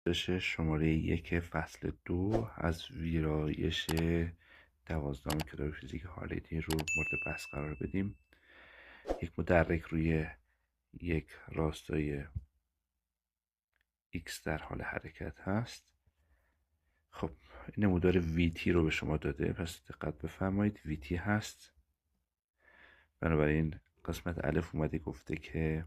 پرسش شماره 1 فصل 2 از ویرایش 12 کتاب فیزیک هالیدی رو مورد بحث قرار بدیم. یک مدرک روی یک راستای x در حال حرکت هست. خب این نمودار VT رو به شما داده، پس دقت بفرمایید VT هست. بنابراین قسمت الف اومده گفته که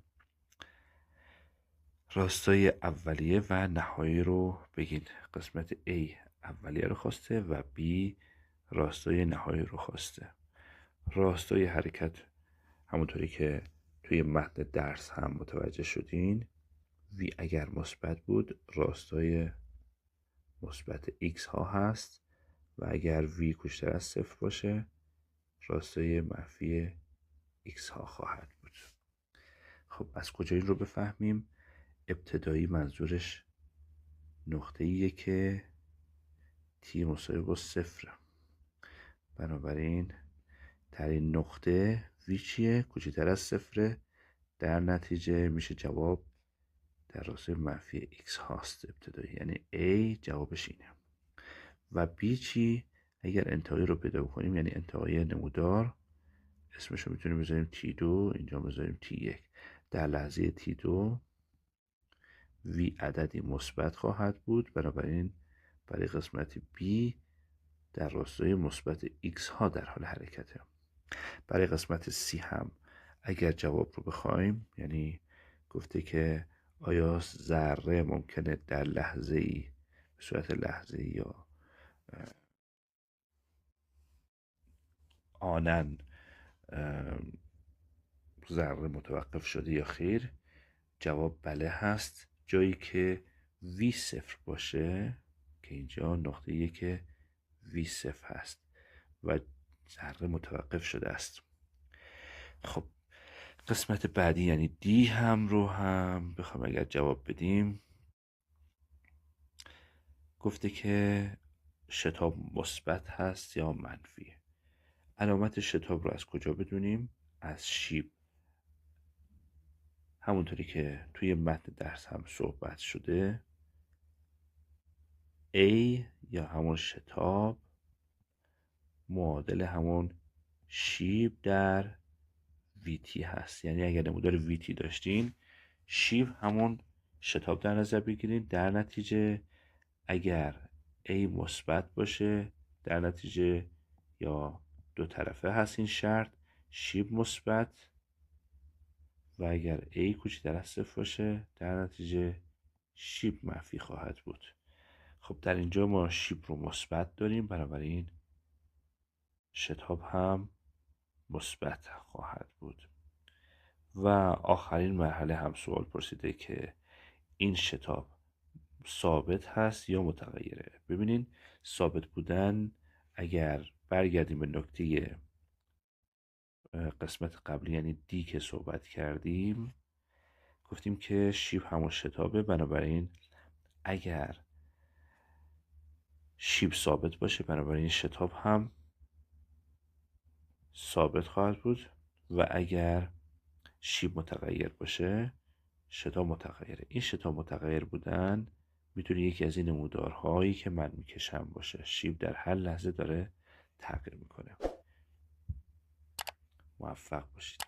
راستای اولیه و نهایی رو بگین. قسمت A اولیه رو خواسته و B راستای نهایی رو خواسته. راستای حرکت همونطوری که توی متن درس هم متوجه شدین، V اگر مثبت بود راستای مثبت X ها هست و اگر V کوچکتر از 0 باشه راستای منفی X ها خواهد بود. خب از کجا این رو بفهمیم؟ ابتدایی منظورش نقطه‌ایه که t مساوی با 0. بنابراین در این نقطه v چیه؟ کوچکتر از 0. در نتیجه میشه جواب در راستای منفی x هاست ابتدایی، یعنی A جوابش اینه. و B چی؟ اگر انتهایی رو پیدا کنیم یعنی انتهای نمودار، اسمش رو میتونیم بذاریم T2، اینجا بذاریم T1. در لحظه T2 V عددی مثبت خواهد بود، بنابراین برای قسمت B در راستای مثبت X ها در حال حرکته. برای قسمت C هم اگر جواب رو بخوایم، یعنی گفته که آیا ذره ممکنه در لحظه ای به صورت لحظه ای یا آنن ذره متوقف شده یا خیر؟ جواب بله هست. جایی که V صفر باشه که اینجا نقطه‌ایه که V صفر هست و ذره متوقف شده است. خب قسمت بعدی یعنی D هم رو هم بخوام اگر جواب بدیم، گفته که شتاب مثبت هست یا منفی. علامت شتاب رو از کجا بدونیم؟ از شیب. همونطوری که توی متن درس هم صحبت شده، A یا همون شتاب معادل همون شیب در VT هست. یعنی اگر نمودار VT داشتین، شیب همون شتاب در نظر بگیرید. در نتیجه اگر A مثبت باشه، در نتیجه یا دو طرفه هست این شرط، شیب مثبت، و اگر A کوچکتر از 0 باشه در نتیجه شیب منفی خواهد بود. خب در اینجا ما شیب رو مثبت داریم، بنابراین شتاب هم مثبت خواهد بود. و آخرین مرحله هم سوال پرسیده که این شتاب ثابت هست یا متغیره. ببینین ثابت بودن، اگر برگردیم به نکته قسمت قبلی یعنی دی که صحبت کردیم، گفتیم که شیب همون شتابه، بنابراین اگر شیب ثابت باشه بنابراین شتاب هم ثابت خواهد بود و اگر شیب متغیر باشه شتاب متغیره. این شتاب متغیر بودن میتونه یکی از این نمودارهایی که من میکشم باشه. شیب در هر لحظه داره تغییر میکنه. موفق باشید.